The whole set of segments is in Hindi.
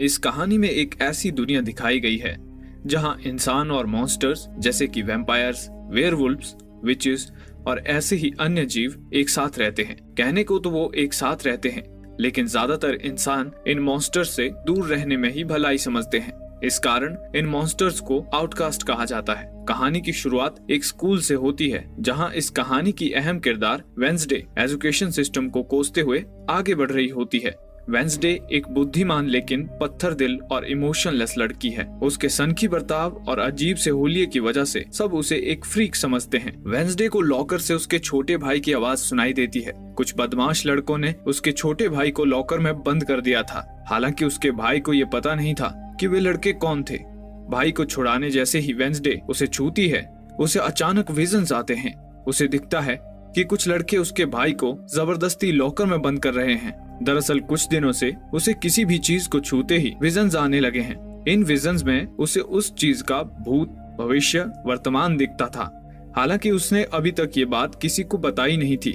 इस कहानी में एक ऐसी दुनिया दिखाई गई है जहां इंसान और मॉन्स्टर्स जैसे कि वैम्पायर्स, वेयरवुल्व्स, विचेस और ऐसे ही अन्य जीव एक साथ रहते हैं। कहने को तो वो एक साथ रहते हैं, लेकिन ज्यादातर इंसान इन मॉन्स्टर्स से दूर रहने में ही भलाई समझते हैं। इस कारण इन मॉन्स्टर्स को आउटकास्ट कहा जाता है। कहानी की शुरुआत एक स्कूल से होती है, जहां इस कहानी की अहम किरदार वेंसडे एजुकेशन सिस्टम को कोसते हुए आगे बढ़ रही होती है। वेंसडे एक बुद्धिमान लेकिन पत्थर दिल और इमोशनलेस लड़की है। उसके सनकी बर्ताव और अजीब से होलिये की वजह से सब उसे एक फ्रीक समझते हैं। वेंसडे को लॉकर से उसके छोटे भाई की आवाज सुनाई देती है। कुछ बदमाश लड़कों ने उसके छोटे भाई को लॉकर में बंद कर दिया था। हालांकि उसके भाई को ये पता नहीं था कि वे लड़के कौन थे। भाई को छुड़ाने जैसे ही वेंसडे उसे छूती है, उसे अचानक विजन्स आते हैं। उसे दिखता है कि कुछ लड़के उसके भाई को जबरदस्ती लॉकर में बंद कर रहे हैं। दरअसल कुछ दिनों से उसे किसी भी चीज को छूते ही विजन्स आने लगे हैं। इन विजन्स में उसे उस चीज का भूत, भविष्य, वर्तमान दिखता था। हालांकि उसने अभी तक ये बात किसी को बताई नहीं थी।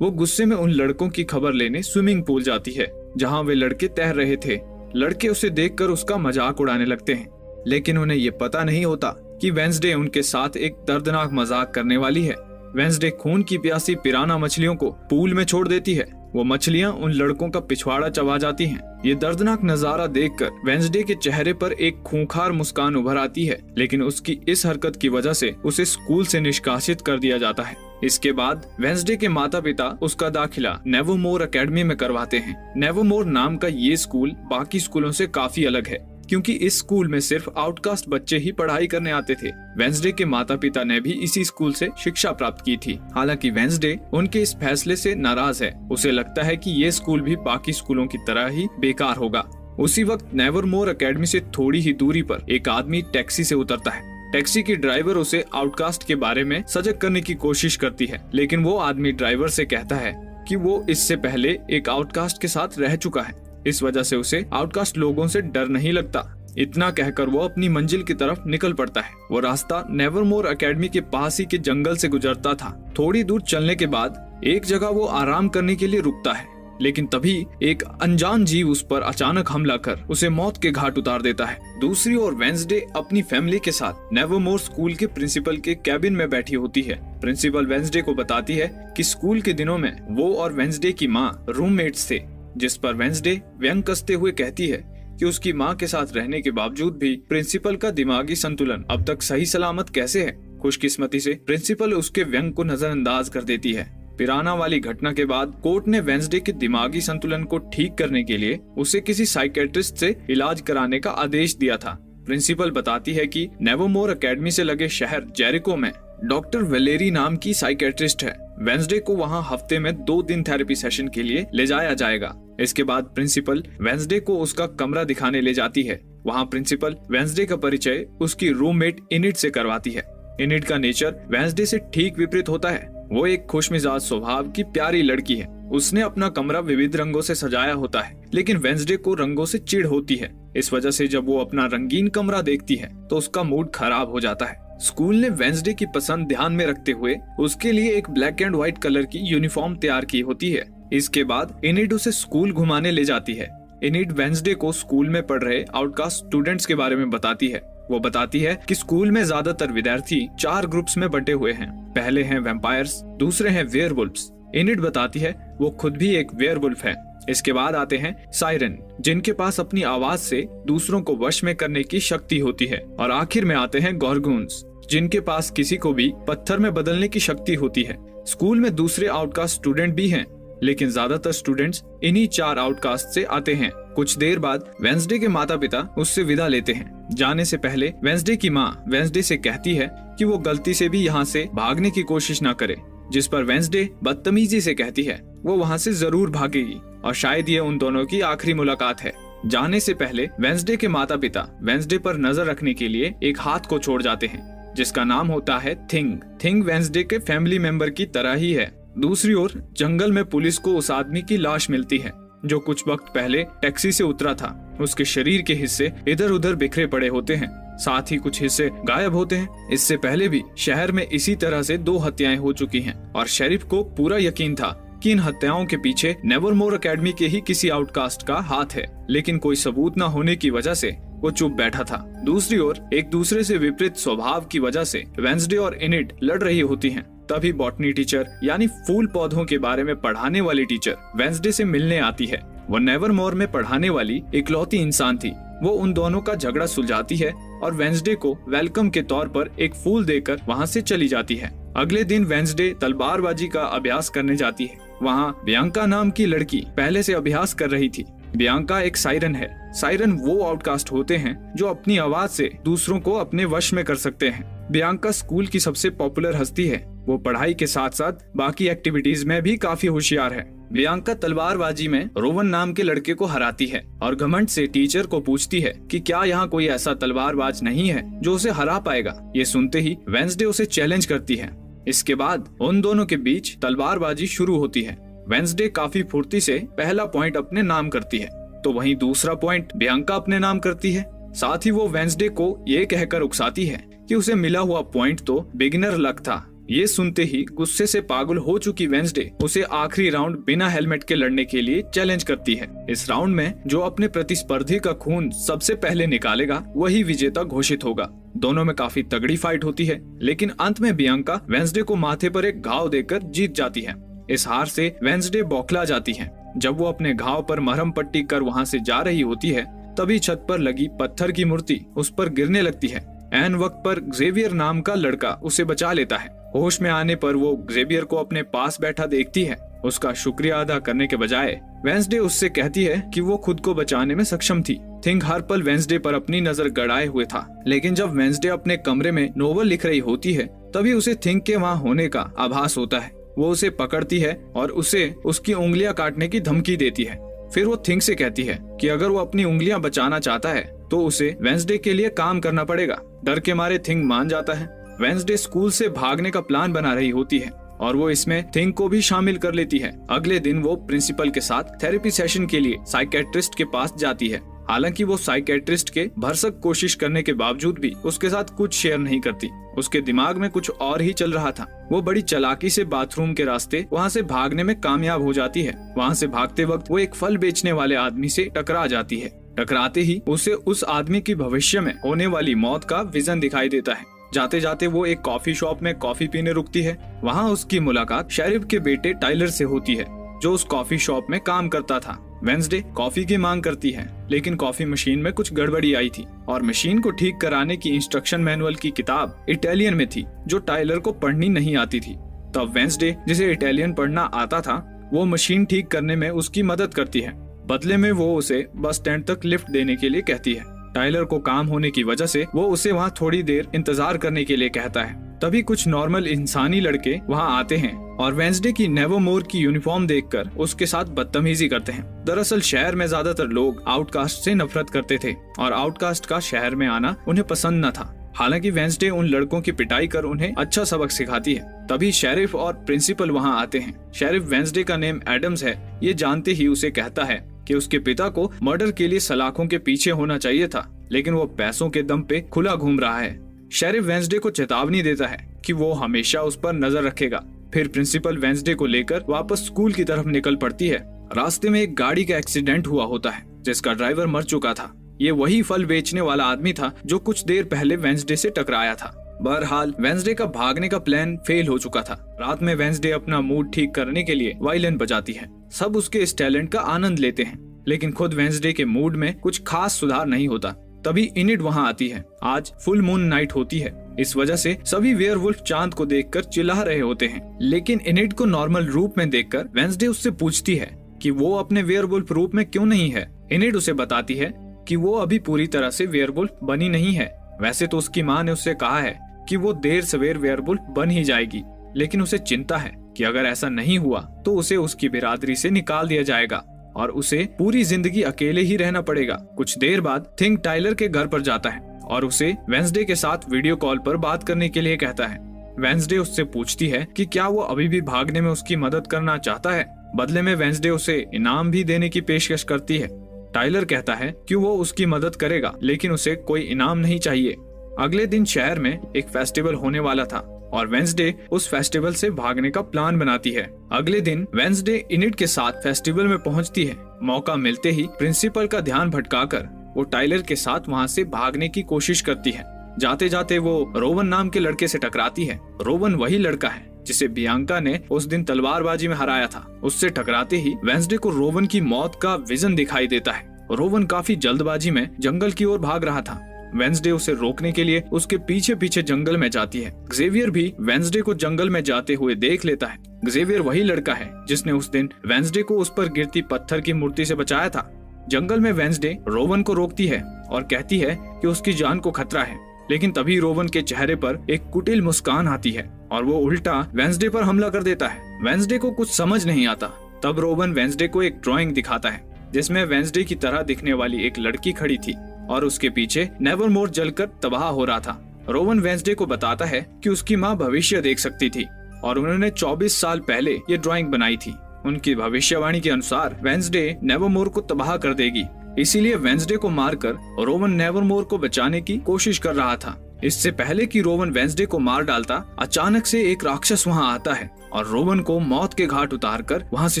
वो गुस्से में उन लड़कों की खबर लेने स्विमिंग पूल जाती है, जहां वे लड़के तैर रहे थे। लड़के उसे देखकर उसका मजाक उड़ाने लगते हैं, लेकिन उन्हें ये पता नहीं होता कि वेंसडे उनके साथ एक दर्दनाक मजाक करने वाली है। वेंसडे खून की प्यासी पिराना मछलियों को पूल में छोड़ देती है। वो मछलियां उन लड़कों का पिछवाड़ा चबा जाती हैं। ये दर्दनाक नजारा देखकर वेंसडे के चेहरे पर एक खूंखार मुस्कान उभर आती है, लेकिन उसकी इस हरकत की वजह से उसे स्कूल से निष्कासित कर दिया जाता है। इसके बाद वेंसडे के माता पिता उसका दाखिला नेवरमोर एकेडमी में करवाते हैं। नेवरमोर नाम का ये स्कूल बाकी स्कूलों से काफी अलग है, क्योंकि इस स्कूल में सिर्फ आउटकास्ट बच्चे ही पढ़ाई करने आते थे। वेंसडे के माता पिता ने भी इसी स्कूल से शिक्षा प्राप्त की थी। हालांकि वेंसडे उनके इस फैसले से नाराज है। उसे लगता है कि ये स्कूल भी बाकी स्कूलों की तरह ही बेकार होगा। उसी वक्त नेवरमोर एकेडमी से थोड़ी ही दूरी पर एक आदमी टैक्सी से उतरता है। टैक्सी की ड्राइवर उसे आउटकास्ट के बारे में सजग करने की कोशिश करती है, लेकिन वो आदमी ड्राइवर से कहता है कि वो इससे पहले एक आउटकास्ट के साथ रह चुका है। इस वजह से उसे आउटकास्ट लोगों से डर नहीं लगता। इतना कहकर वो अपनी मंजिल की तरफ निकल पड़ता है। वो रास्ता नेवरमोर एकेडमी के पास ही के जंगल से गुजरता था। थोड़ी दूर चलने के बाद एक जगह वो आराम करने के लिए रुकता है, लेकिन तभी एक अनजान जीव उस पर अचानक हमला कर उसे मौत के घाट उतार देता है। दूसरी ओर वेंसडे अपनी फैमिली के साथ नेवरमोर स्कूल के प्रिंसिपल के कैबिन में बैठी होती है। प्रिंसिपल वेंसडे को बताती है कि स्कूल के दिनों में वो और वेंसडे की माँ रूममेट्स थे, जिस पर वेंसडे व्यंग कसते हुए कहती है कि उसकी माँ के साथ रहने के बावजूद भी प्रिंसिपल का दिमागी संतुलन अब तक सही सलामत कैसे है। खुशकिस्मती से प्रिंसिपल उसके व्यंग को नजरअंदाज कर देती है। पिराना वाली घटना के बाद कोर्ट ने वेंसडे के दिमागी संतुलन को ठीक करने के लिए उसे किसी साइकेट्रिस्ट से इलाज कराने का आदेश दिया था। प्रिंसिपल बताती है कि नेवरमोर एकेडमी से लगे शहर जेरिको में डॉक्टर वेलेरी नाम की साइकेट्रिस्ट है। वेंसडे को वहां हफ्ते में 2 दिन थेरेपी सेशन के लिए ले जाया जाएगा। इसके बाद प्रिंसिपल वेंसडे को उसका कमरा दिखाने ले जाती है। वहां प्रिंसिपल वेंसडे का परिचय उसकी रूममेट इनिड से करवाती है। इनिड का नेचर वेंसडे से ठीक विपरीत होता है। वो एक खुशमिजाज स्वभाव की प्यारी लड़की है। उसने अपना कमरा विविध रंगों से सजाया होता है, लेकिन वेंसडे को रंगों से चिढ़ होती है। इस वजह से जब वो अपना रंगीन कमरा देखती है तो उसका मूड खराब हो जाता है। स्कूल ने वेंसडे की पसंद ध्यान में रखते हुए उसके लिए एक ब्लैक एंड व्हाइट कलर की यूनिफॉर्म तैयार की होती है। इसके बाद इनिड उसे स्कूल घुमाने ले जाती है। इनिड वेंसडे को स्कूल में पढ़ रहे आउटकास्ट स्टूडेंट्स के बारे में बताती है। वो बताती है कि स्कूल में ज्यादातर विद्यार्थी 4 ग्रुप्स में बंटे हुए हैं। पहले हैं वैम्पायर्स, दूसरे हैं वेयरवुल्व्स। इनिड बताती है वो खुद भी एक वेयरवुल्फ है। इसके बाद आते हैं साइरन, जिनके पास अपनी आवाज से दूसरों को वश में करने की शक्ति होती है। और आखिर में आते हैं गॉर्गून्स, जिनके पास किसी को भी पत्थर में बदलने की शक्ति होती है। स्कूल में दूसरे आउटकास्ट स्टूडेंट भी हैं, लेकिन ज्यादातर स्टूडेंट्स इन्हीं 4 आउटकास्ट से आते हैं। कुछ देर बाद वेंसडे के माता पिता उससे विदा लेते हैं। जाने से पहले वेंसडे की माँ वेंसडे से कहती है कि वो गलती से भी यहाँ से भागने की कोशिश न करे, जिस पर वेंसडे बदतमीजी से कहती है वो वहाँ से जरूर भागेगी और शायद ये उन दोनों की आखिरी मुलाकात है। जाने से पहले वेंसडे के माता पिता वेंसडे पर नजर रखने के लिए एक हाथ को छोड़ जाते हैं, जिसका नाम होता है थिंग। थिंग वेंसडे के फैमिली मेंबर की तरह ही है। दूसरी ओर जंगल में पुलिस को उस आदमी की लाश मिलती है जो कुछ वक्त पहले टैक्सी से उतरा था। उसके शरीर के हिस्से इधर उधर बिखरे पड़े होते हैं, साथ ही कुछ हिस्से गायब होते हैं। इससे पहले भी शहर में इसी तरह से 2 हत्याएं हो चुकी हैं और शेरिफ को पूरा यकीन था कि इन हत्याओं के पीछे नेवरमोर एकेडमी के ही किसी आउटकास्ट का हाथ है, लेकिन कोई सबूत न होने की वजह से वो चुप बैठा था। दूसरी ओर एक दूसरे से विपरीत स्वभाव की वजह से वेंसडे और इनिड लड़ रही होती हैं। तभी बॉटनी टीचर यानी फूल पौधों के बारे में पढ़ाने वाली टीचर वेंसडे से मिलने आती है। वो नेवरमोर में पढ़ाने वाली इकलौती इंसान थी। वो उन दोनों का झगड़ा सुलझाती है और वेंसडे को वेलकम के तौर पर एक फूल देकर वहाँ से चली जाती है। अगले दिन वेंसडे तलवारबाजी का अभ्यास करने जाती है। वहाँ बियांका नाम की लड़की पहले से अभ्यास कर रही थी। बियांका एक सायरन है। सायरन वो आउटकास्ट होते हैं जो अपनी आवाज से दूसरों को अपने वश में कर सकते हैं। बियांका स्कूल की सबसे पॉपुलर हस्ती है। वो पढ़ाई के साथ साथ बाकी एक्टिविटीज में भी काफी होशियार है। बियांका तलवारबाजी में रोवन नाम के लड़के को हराती है और घमंड से टीचर को पूछती है कि क्या यहाँ कोई ऐसा तलवारबाज नहीं है जो उसे हरा पाएगा। ये सुनते ही वेंसडे उसे चैलेंज करती है। इसके बाद उन दोनों के बीच तलवारबाजी शुरू होती है। वेंसडे काफी फुर्ती से पहला पॉइंट अपने नाम करती है, तो वहीं दूसरा पॉइंट बियांका अपने नाम करती है। साथ ही वो वेंसडे को ये कहकर उकसाती है कि उसे मिला हुआ पॉइंट तो बिगिनर लक था। ये सुनते ही गुस्से से पागल हो चुकी वेंसडे उसे आखिरी राउंड बिना हेलमेट के लड़ने के लिए चैलेंज करती है। इस राउंड में जो अपने प्रतिस्पर्धी का खून सबसे पहले निकालेगा वही विजेता घोषित होगा। दोनों में काफी तगड़ी फाइट होती है, लेकिन अंत में बियांका वेंसडे को माथे पर एक घाव देकर जीत जाती है। इस हार से वेंसडे बौखला जाती है। जब वो अपने घाव पर मरहम पट्टी कर वहाँ से जा रही होती है, तभी छत पर लगी पत्थर की मूर्ति उस पर गिरने लगती है। ऐन वक्त पर जेवियर नाम का लड़का उसे बचा लेता है। होश में आने पर वो जेवियर को अपने पास बैठा देखती है। उसका शुक्रिया अदा करने के बजाय वेंसडे उससे कहती है कि वो खुद को बचाने में सक्षम थी। थिंग हर पल वेंसडे पर अपनी नजर गड़ाए हुए था, लेकिन जब वेंसडे अपने कमरे में नोवेल लिख रही होती है तभी उसे थिंग के वहाँ होने का आभास होता है। वो उसे पकड़ती है और उसे उसकी उंगलियां काटने की धमकी देती है। फिर वो थिंग से कहती है कि अगर वो अपनी उंगलियां बचाना चाहता है तो उसे वेंसडे के लिए काम करना पड़ेगा। डर के मारे थिंग मान जाता है। वेंसडे स्कूल से भागने का प्लान बना रही होती है और वो इसमें थिंग को भी शामिल कर लेती है। अगले दिन वो प्रिंसिपल के साथ थेरेपी सेशन के लिए साइकेट्रिस्ट के पास जाती है। हालांकि वो साइकेट्रिस्ट के भरसक कोशिश करने के बावजूद भी उसके साथ कुछ शेयर नहीं करती। उसके दिमाग में कुछ और ही चल रहा था। वो बड़ी चालाकी से बाथरूम के रास्ते वहाँ से भागने में कामयाब हो जाती है। वहाँ से भागते वक्त वो एक फल बेचने वाले आदमी से टकरा जाती है। टकराते ही उसे उस आदमी की भविष्य में होने वाली मौत का विजन दिखाई देता है। जाते जाते वो एक कॉफी शॉप में कॉफी पीने रुकती है। वहाँ उसकी मुलाकात शेरिफ के बेटे टाइलर से होती है, जो उस कॉफी शॉप में काम करता था। वेंसडे कॉफी की मांग करती है, लेकिन कॉफी मशीन में कुछ गड़बड़ी आई थी और मशीन को ठीक कराने की इंस्ट्रक्शन मैनुअल की किताब इटालियन में थी, जो टाइलर को पढ़नी नहीं आती थी। तब वेंसडे, जिसे इटालियन पढ़ना आता था, वो मशीन ठीक करने में उसकी मदद करती है। बदले में वो उसे बस स्टैंड तक लिफ्ट देने के लिए कहती है। टाइलर को काम होने की वजह से वो उसे वहाँ थोड़ी देर इंतजार करने के लिए कहता है। तभी कुछ नॉर्मल इंसानी लड़के वहाँ आते हैं और वेंसडे की नेवरमोर की यूनिफॉर्म देखकर उसके साथ बदतमीजी करते हैं। दरअसल शहर में ज्यादातर लोग आउटकास्ट से नफरत करते थे और आउटकास्ट का शहर में आना उन्हें पसंद न था। हालांकि वेंसडे उन लड़कों की पिटाई कर उन्हें अच्छा सबक सिखाती है। तभी शेरिफ और प्रिंसिपल वहाँ आते हैं। शेरिफ वेंसडे का नेम एडम्स है, ये जानते ही उसे कहता है कि उसके पिता को मर्डर के लिए सलाखों के पीछे होना चाहिए था, लेकिन वो पैसों के दम पे खुला घूम रहा है। शेरिफ वेंसडे को चेतावनी देता है कि वो हमेशा उस पर नजर रखेगा। फिर प्रिंसिपल वेंसडे को लेकर वापस स्कूल की तरफ निकल पड़ती है। रास्ते में एक गाड़ी का एक्सीडेंट हुआ होता है, जिसका ड्राइवर मर चुका था। ये वही फल बेचने वाला आदमी था जो कुछ देर पहले वेंसडे से टकराया था। बहरहाल वेंसडे का भागने का प्लान फेल हो चुका था। रात में वेंसडे अपना मूड ठीक करने के लिए वायलिन बजाती है। सब उसके इस टैलेंट का आनंद लेते हैं, लेकिन खुद वेंसडे के मूड में कुछ खास सुधार नहीं होता। तभी इनिड वहाँ आती है। आज फुल मून नाइट होती है, इस वजह से सभी वेयरवुल्फ चांद को देखकर चिल्ला रहे होते हैं। लेकिन इनिड को नॉर्मल रूप में देखकर वेंसडे उससे पूछती है कि वो अपने वेयरवुल्फ रूप में क्यों नहीं है। इनिड उसे बताती है कि वो अभी पूरी तरह से वेयरवुल्फ बनी नहीं है। वैसे तो उसकी माँ ने उससे कहा है कि वो देर सवेर वेयरवुल्फ बन ही जाएगी, लेकिन उसे चिंता है कि अगर ऐसा नहीं हुआ तो उसे उसकी बिरादरी से निकाल दिया जाएगा और उसे पूरी जिंदगी अकेले ही रहना पड़ेगा। कुछ देर बाद थिंग टाइलर के घर पर जाता है और उसे वेंसडे के साथ वीडियो कॉल पर बात करने के लिए कहता है। वेंसडे उससे पूछती है कि क्या वो अभी भी भागने में उसकी मदद करना चाहता है। बदले में वेंसडे उसे इनाम भी देने की पेशकश करती है। टाइलर कहता है कि वो उसकी मदद करेगा, लेकिन उसे कोई इनाम नहीं चाहिए। अगले दिन शहर में एक फेस्टिवल होने वाला था। और वेंसडे उस फेस्टिवल से भागने का प्लान बनाती है। अगले दिन वेंसडे इनिड के साथ फेस्टिवल में पहुंचती है। मौका मिलते ही प्रिंसिपल का ध्यान भटकाकर वो टाइलर के साथ वहां से भागने की कोशिश करती है। जाते जाते वो रोवन नाम के लड़के से टकराती है। रोवन वही लड़का है जिसे बियांका ने उस दिन तलवारबाजी में हराया था। उससे टकराते ही वेंसडे को रोवन की मौत का विजन दिखाई देता है। रोवन काफी जल्दबाजी में जंगल की ओर भाग रहा था। वेंसडे उसे रोकने के लिए उसके पीछे पीछे जंगल में जाती है। ज़ेवियर भी वेंसडे को जंगल में जाते हुए देख लेता है। ज़ेवियर वही लड़का है जिसने उस दिन वेंसडे को उस पर गिरती पत्थर की मूर्ति से बचाया था। जंगल में वेंसडे रोवन को रोकती है और कहती है कि उसकी जान को खतरा है, लेकिन तभी रोवन के चेहरे पर एक कुटिल मुस्कान आती है और वो उल्टा वेंसडे पर हमला कर देता है। वेंसडे को कुछ समझ नहीं आता। तब रोवन वेंसडे को एक ड्राइंग दिखाता है जिसमें वेंसडे की तरह दिखने वाली एक लड़की खड़ी थी और उसके पीछे नेवरमोर जलकर तबाह हो रहा था। रोवन वेंसडे को बताता है कि उसकी माँ भविष्य देख सकती थी और उन्होंने 24 साल पहले ये ड्राइंग बनाई थी। उनकी भविष्यवाणी के अनुसार वेंसडे नेवरमोर को तबाह कर देगी, इसीलिए वेंसडे को मारकर रोवन नेवरमोर को बचाने की कोशिश कर रहा था। इससे पहले कि रोवन वेंसडे को मार डालता, अचानक से एक राक्षस वहां आता है और रोवन को मौत के घाट उतारकर वहां से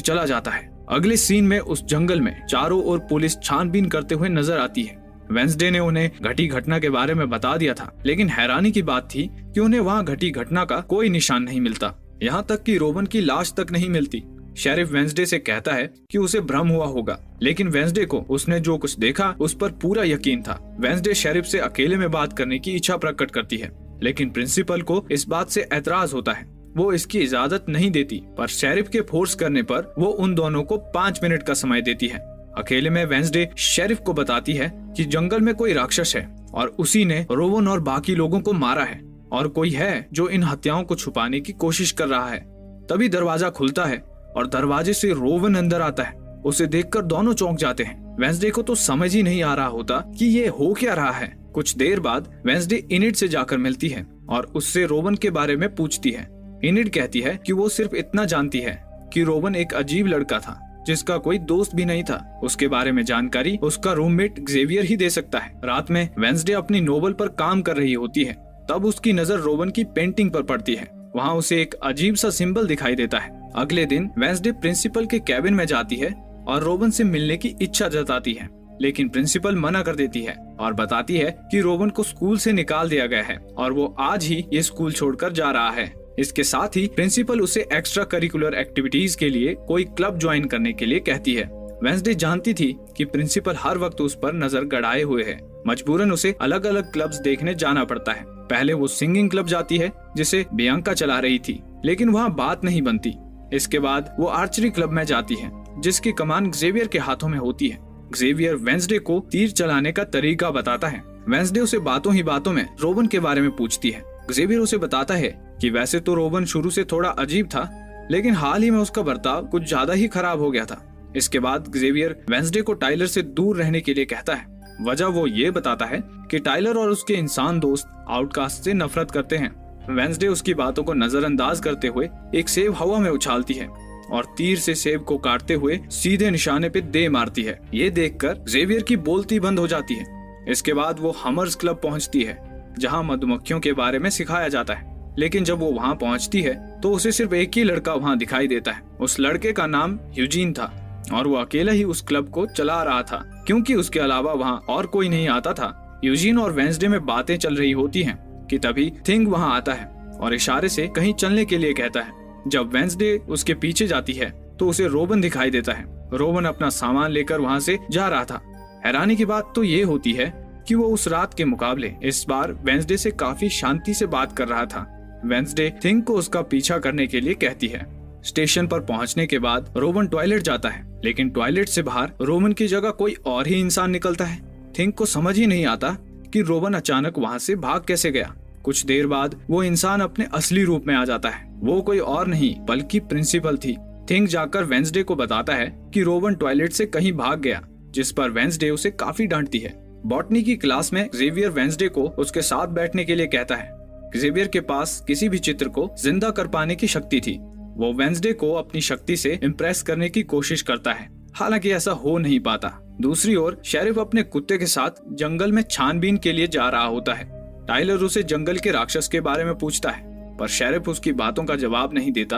चला जाता है। अगले सीन में उस जंगल में चारों ओर पुलिस छानबीन करते हुए नजर आती है। वेंसडे ने उन्हें घटी घटना के बारे में बता दिया था, लेकिन हैरानी की बात थी कि उन्हें वहां घटी घटना का कोई निशान नहीं मिलता। यहाँ तक कि रोवन की लाश तक नहीं मिलती। शेरिफ वेंसडे से कहता है कि उसे भ्रम हुआ होगा, लेकिन वेंसडे को उसने जो कुछ देखा उस पर पूरा यकीन था। वेंसडे शेरिफ से अकेले में बात करने की इच्छा प्रकट करती है, लेकिन प्रिंसिपल को इस बात से एतराज होता है। वो इसकी इजाजत नहीं देती, पर शेरिफ के फोर्स करने पर वो उन दोनों को 5 मिनट का समय देती है। अकेले में वेंसडे शेरिफ को बताती है कि जंगल में कोई राक्षस है और उसी ने रोवन और बाकी लोगों को मारा है और कोई है जो इन हत्याओं को छुपाने की कोशिश कर रहा है। तभी दरवाजा खुलता है और दरवाजे से रोवन अंदर आता है। उसे देखकर दोनों चौंक जाते हैं। वेंसडे को तो समझ ही नहीं आ रहा होता कि ये हो क्या रहा है। कुछ देर बाद वेंसडे इनिड से जाकर मिलती है और उससे रोवन के बारे में पूछती है। इनिड कहती है कि वो सिर्फ इतना जानती है कि रोवन एक अजीब लड़का था जिसका कोई दोस्त भी नहीं था। उसके बारे में जानकारी उसका रूममेट ज़ेवियर ही दे सकता है। रात में वेंसडे अपनी नोवेल पर काम कर रही होती है, तब उसकी नजर रोवन की पेंटिंग पर पड़ती है। वहाँ उसे एक अजीब सा सिंबल दिखाई देता है। अगले दिन वेंसडे प्रिंसिपल के कैबिन में जाती है और रोवन से मिलने की इच्छा जताती है, लेकिन प्रिंसिपल मना कर देती है और बताती है कि रोवन को स्कूल से निकाल दिया गया है और वो आज ही ये स्कूल छोड़कर जा रहा है। इसके साथ ही प्रिंसिपल उसे एक्स्ट्रा करिकुलर एक्टिविटीज के लिए कोई क्लब ज्वाइन करने के लिए कहती है। वेंसडे जानती थी कि प्रिंसिपल हर वक्त उस पर नजर गड़ाए हुए है। मजबूरन उसे अलग अलग क्लब्स देखने जाना पड़ता है। पहले वो सिंगिंग क्लब जाती है जिसे बियांका चला रही थी, लेकिन वहाँ बात नहीं बनती। इसके बाद वो आर्चरी क्लब में जाती है जिसकी कमान ज़ेवियर के हाथों में होती है। ज़ेवियर वेंसडे को तीर चलाने का तरीका बताता है। वेंसडे उसे बातों ही बातों में रोवन के बारे में पूछती है। ज़ेवियर उसे बताता है कि वैसे तो रोवन शुरू से थोड़ा अजीब था, लेकिन हाल ही में उसका बर्ताव कुछ ज्यादा ही खराब हो गया था। इसके बाद ज़ेवियर वेंसडे को टाइलर से दूर रहने के लिए कहता है। वजह वो ये बताता है कि टाइलर और उसके इंसान दोस्त आउटकास्ट से नफरत करते हैं। वेंसडे उसकी बातों को नजरअंदाज करते हुए एक सेब हवा में उछालती है और तीर से सेब को काटते हुए सीधे निशाने पे दे मारती है। ये देखकर ज़ेवियर की बोलती बंद हो जाती है। इसके बाद वो हमर्स क्लब पहुंचती है जहां मधुमक्खियों के बारे में सिखाया जाता है, लेकिन जब वो वहां पहुंचती है तो उसे सिर्फ एक ही लड़का वहां दिखाई देता है। उस लड़के का नाम यूजीन था और वो अकेला ही उस क्लब को चला रहा था, क्योंकि उसके अलावा वहां और कोई नहीं आता था। यूजीन और वेंसडे में बातें चल रही होती हैं कि तभी थिंग वहां आता है और इशारे से कहीं चलने के लिए कहता है। जब वेंसडे उसके पीछे जाती है तो उसे रोवन दिखाई देता है। रोवन अपना सामान लेकर वहां से जा रहा था। हैरानी की बात तो ये होती है कि वो उस रात के मुकाबले इस बार वेंसडे से काफी शांति से बात कर रहा था। वेंसडे थिंग को उसका पीछा करने के लिए कहती है। स्टेशन पर पहुंचने के बाद रोवन टॉयलेट जाता है, लेकिन टॉयलेट से बाहर रोवन की जगह कोई और ही इंसान निकलता है। थिंग को समझ ही नहीं आता कि रोवन अचानक वहां से भाग कैसे गया। कुछ देर बाद वो इंसान अपने असली रूप में आ जाता है। वो कोई और नहीं बल्कि प्रिंसिपल थी। थिंग जाकर वेंसडे को बताता है कि रोवन टॉयलेट से कहीं भाग गया, जिस पर वेंसडे उसे काफी डांटती है। बॉटनी की क्लास में ज़ेवियर वेंसडे को उसके साथ बैठने के लिए कहता है। ज़ेवियर के पास किसी भी चित्र को जिंदा कर पाने की शक्ति थी। वो वेंसडे को अपनी शक्ति से इम्प्रेस करने की कोशिश करता है, हालांकि ऐसा हो नहीं पाता। दूसरी ओर शेरिफ अपने कुत्ते के साथ जंगल में छानबीन के लिए जा रहा होता है। टाइलर उसे जंगल के राक्षस के बारे में पूछता है। पर शेरिफ उसकी बातों का जवाब नहीं देता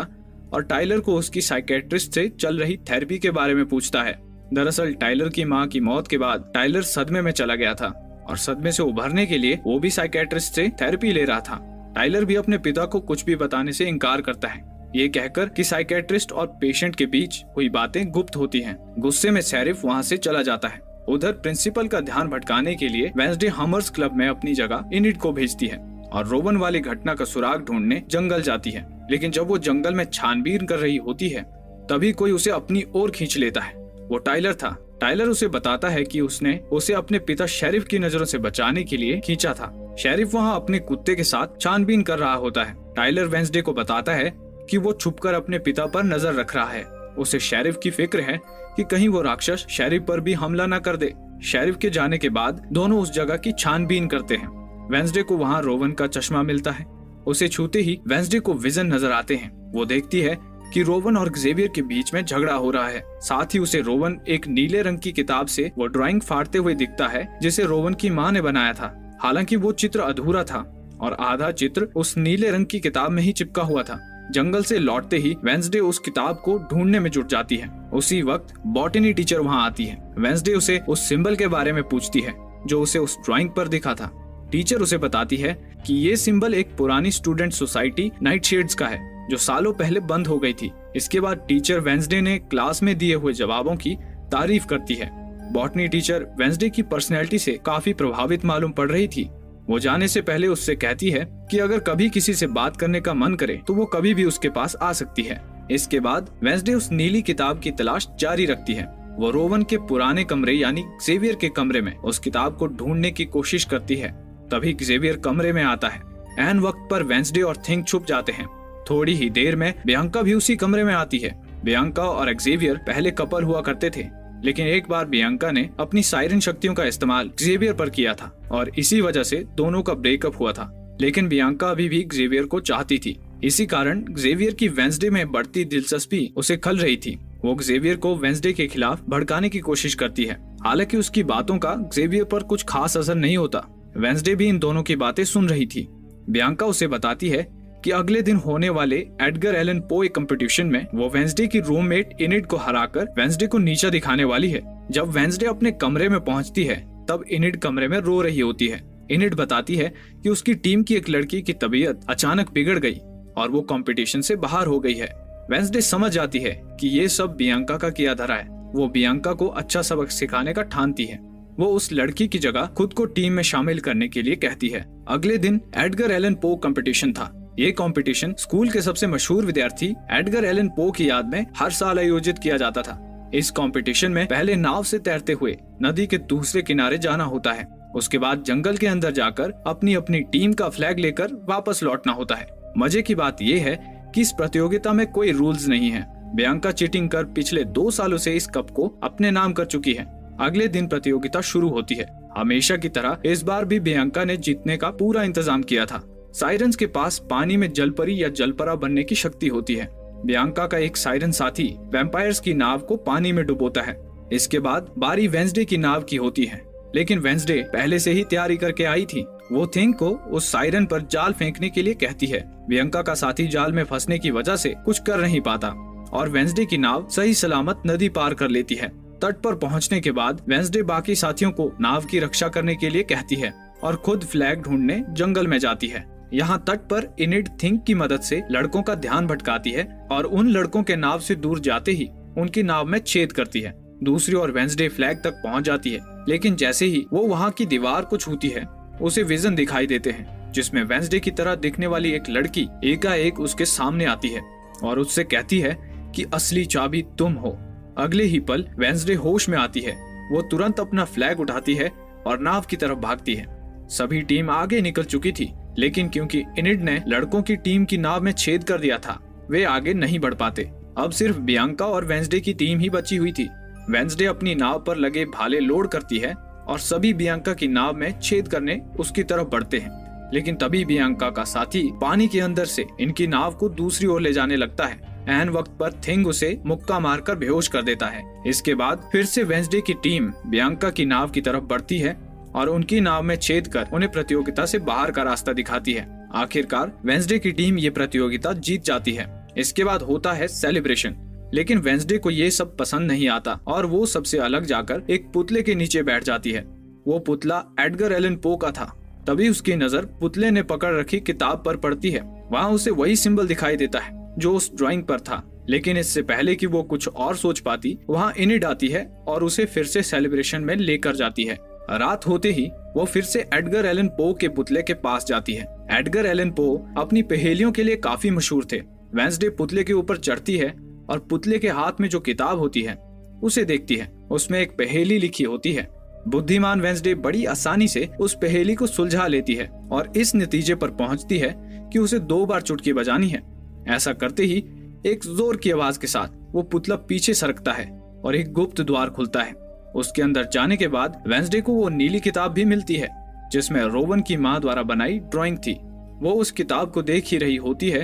और टाइलर को उसकी साइकेट्रिस्ट से चल रही थेरेपी के बारे में पूछता है। दरअसल टाइलर की मां की मौत के बाद टाइलर सदमे में चला गया था और सदमे से उभरने के लिए वो भी साइकेट्रिस्ट से थेरेपी ले रहा था। टाइलर भी अपने पिता को कुछ भी बताने से इनकार करता है, ये कहकर कि साइकेट्रिस्ट और पेशेंट के बीच हुई बातें गुप्त होती हैं। गुस्से में शेरिफ वहाँ से चला जाता है। उधर प्रिंसिपल का ध्यान भटकाने के लिए वेंसडे हमर्स क्लब में अपनी जगह इनिड को भेजती है और रोवन वाली घटना का सुराग ढूंढने जंगल जाती है। लेकिन जब वो जंगल में छानबीन कर रही होती है तभी कोई उसे अपनी ओर खींच लेता है। वो टाइलर था। टाइलर उसे बताता है कि उसने उसे अपने पिता शेरिफ की नजरों से बचाने के लिए खींचा था। शेरिफ वहाँ अपने कुत्ते के साथ छानबीन कर रहा होता है। टाइलर वेंसडे को बताता है कि वो छुपकर अपने पिता पर नजर रख रहा है। उसे शेरिफ की फिक्र है कि कहीं वो राक्षस शेरिफ पर भी हमला न कर दे। शेरिफ के जाने के बाद दोनों उस जगह की छानबीन करते हैं। वेंसडे को वहाँ रोवन का चश्मा मिलता है। उसे छूते ही वेंसडे को विजन नजर आते हैं। वो देखती है कि रोवन और जेवियर के बीच में झगड़ा हो रहा है। साथ ही उसे रोवन एक नीले रंग की किताब से वो ड्राइंग फाड़ते हुए दिखता है जिसे रोवन की माँ ने बनाया था। हालांकि वो चित्र अधूरा था और आधा चित्र उस नीले रंग की किताब में ही चिपका हुआ था। जंगल से लौटते ही वेंसडे उस किताब को ढूंढने में जुट जाती है। उसी वक्त बॉटनी टीचर वहाँ आती है। वेंसडे उसे उस सिंबल के बारे में पूछती है जो उसे उस ड्राइंग पर दिखा था। टीचर उसे बताती है कि ये सिंबल एक पुरानी स्टूडेंट सोसाइटी नाइटशेड्स का है जो सालों पहले बंद हो गई थी। इसके बाद टीचर वेंसडे ने क्लास में दिए हुए जवाबों की तारीफ करती है। बॉटनी टीचर वेंसडे की पर्सनैलिटी से काफी प्रभावित मालूम पड़ रही थी। वो जाने से पहले उससे कहती है कि अगर कभी किसी से बात करने का मन करे तो वो कभी भी उसके पास आ सकती है। इसके बाद वेंसडे उस नीली किताब की तलाश जारी रखती है। वो रोवन के पुराने कमरे यानी जेवियर के कमरे में उस किताब को ढूंढने की कोशिश करती है। तभी जेवियर कमरे में आता है। ऐन वक्त पर वेंसडे और थिंग छुप जाते हैं। थोड़ी ही देर में बियांका भी उसी कमरे में आती है। बियांका और एक्सेवियर पहले कपल हुआ करते थे, लेकिन एक बार बियांका ने अपनी सायरन शक्तियों का इस्तेमाल जेवियर पर किया था और इसी वजह से दोनों का ब्रेकअप हुआ था। लेकिन बियांका अभी भी जेवियर को चाहती थी। इसी कारण जेवियर की वेंसडे में बढ़ती दिलचस्पी उसे खल रही थी। वो जेवियर को वेंसडे के खिलाफ भड़काने की कोशिश करती है। हालांकि उसकी बातों का जेवियर पर कुछ खास असर नहीं होता। वेंसडे भी इन दोनों की बातें सुन रही थी। बियांका उसे बताती है कि अगले दिन होने वाले एडगर एलन पोए कंपटीशन में वो वेंसडे की रूममेट इनिड को हराकर वेंसडे को नीचा दिखाने वाली है। जब वेंसडे अपने कमरे में पहुंचती है तब इनिड कमरे में रो रही होती है। इनिड बताती है कि उसकी टीम की एक लड़की की तबीयत अचानक बिगड़ गई और वो कंपटीशन से बाहर हो गई है। वेंसडे समझ जाती है कि ये सब बियांका का किया धरा है। वो बियांका को अच्छा सबक सिखाने का ठानती है। वो उस लड़की की जगह खुद को टीम में शामिल करने के लिए कहती है। अगले दिन एडगर एलन पो कंपटीशन था। ये कंपटीशन स्कूल के सबसे मशहूर विद्यार्थी एडगर एलन पो की याद में हर साल आयोजित किया जाता था। इस कंपटीशन में पहले नाव से तैरते हुए नदी के दूसरे किनारे जाना होता है। उसके बाद जंगल के अंदर जाकर अपनी अपनी टीम का फ्लैग लेकर वापस लौटना होता है। मजे की बात यह है कि इस प्रतियोगिता में कोई रूल्स नहीं है। बियांका चीटिंग कर पिछले 2 सालों से इस कप को अपने नाम कर चुकी है। अगले दिन प्रतियोगिता शुरू होती है। हमेशा की तरह इस बार भी बियांका ने जीतने का पूरा इंतजाम किया था। साइरन्स के पास पानी में जलपरी या जलपरा बनने की शक्ति होती है। बियांका का एक साइरन साथी वैम्पायर्स की नाव को पानी में डुबोता है। इसके बाद बारी वेंसडे की नाव की होती है, लेकिन वेंसडे पहले से ही तैयारी करके आई थी। वो थिंग को उस साइरन पर जाल फेंकने के लिए कहती है। बियांका का साथी जाल में फंसने की वजह से कुछ कर नहीं पाता और वेंसडे की नाव सही सलामत नदी पार कर लेती है। तट पर पहुंचने के बाद वेंसडे बाकी साथियों को नाव की रक्षा करने के लिए कहती है और खुद फ्लैग ढूंढने जंगल में जाती है। यहाँ तट पर इनिड थिंक की मदद से लड़कों का ध्यान भटकाती है और उन लड़कों के नाव से दूर जाते ही उनकी नाव में छेद करती है। दूसरी ओर वेंसडे फ्लैग तक पहुँच जाती है, लेकिन जैसे ही वो वहाँ की दीवार को छूती है उसे विजन दिखाई देते हैं जिसमें वेंसडे की तरह दिखने वाली एक लड़की एकाएक उसके सामने आती है और उससे कहती है कि असली चाबी तुम हो। अगले ही पल वेंसडे होश में आती है। वो तुरंत अपना फ्लैग उठाती है और नाव की तरफ भागती है। सभी टीम आगे निकल चुकी थी, लेकिन क्योंकि इनिड ने लड़कों की टीम की नाव में छेद कर दिया था, वे आगे नहीं बढ़ पाते। अब सिर्फ बियांका और वेंसडे की टीम ही बची हुई थी। वेंसडे अपनी नाव पर लगे भाले लोड करती है और सभी बियांका की नाव में छेद करने उसकी तरफ बढ़ते हैं। लेकिन तभी बियांका का साथी पानी के अंदर से इनकी नाव को दूसरी ओर ले जाने लगता है। ऐन वक्त पर थिंग उसे मुक्का मारकर बेहोश कर देता है। इसके बाद फिर से वेंसडे की टीम बियांका की नाव की तरफ बढ़ती है और उनकी नाव में छेद कर उन्हें प्रतियोगिता से बाहर का रास्ता दिखाती है। आखिरकार वेंसडे की टीम ये प्रतियोगिता जीत जाती है। इसके बाद होता है सेलिब्रेशन, लेकिन वेंसडे को ये सब पसंद नहीं आता और वो सबसे अलग जाकर एक पुतले के नीचे बैठ जाती है। वो पुतला एडगर एलन पो का था। तभी उसकी नजर पुतले ने पकड़ रखी किताब पर पड़ती है। वहाँ उसे वही सिंबल दिखाई देता है जो उस ड्राइंग पर था, लेकिन इससे पहले कि वो कुछ और सोच पाती, वहाँ इनिड आती है और उसे फिर से सेलिब्रेशन में लेकर जाती है। रात होते ही वो फिर से एडगर एलन पो के पुतले के पास जाती है। एडगर एलन पो अपनी पहेलियों के लिए काफी मशहूर थे। वेंसडे पुतले के ऊपर चढ़ती है और पुतले के हाथ में जो किताब होती है उसे देखती है। उसमें एक पहेली लिखी होती है। बुद्धिमान वेंसडे बड़ी आसानी से उस पहेली को सुलझा लेती है और इस नतीजे पर पहुंचती है कि उसे 2 बार चुटकी बजानी है। ऐसा करते ही एक जोर की आवाज के साथ वो पुतला पीछे सरकता है और एक गुप्त द्वार खुलता है। उसके अंदर जाने के बाद वेंसडे को वो नीली किताब भी मिलती है जिसमें रोवन की माँ द्वारा बनाई ड्राइंग थी। वो उस किताब को देख ही रही होती है,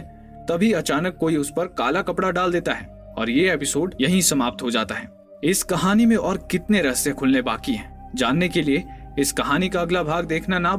तभी अचानक कोई उस पर काला कपड़ा डाल देता है और ये एपिसोड यहीं समाप्त हो जाता है। इस कहानी में और कितने रहस्य खुलने बाकी हैं, जानने के लिए इस कहानी का अगला भाग देखना ना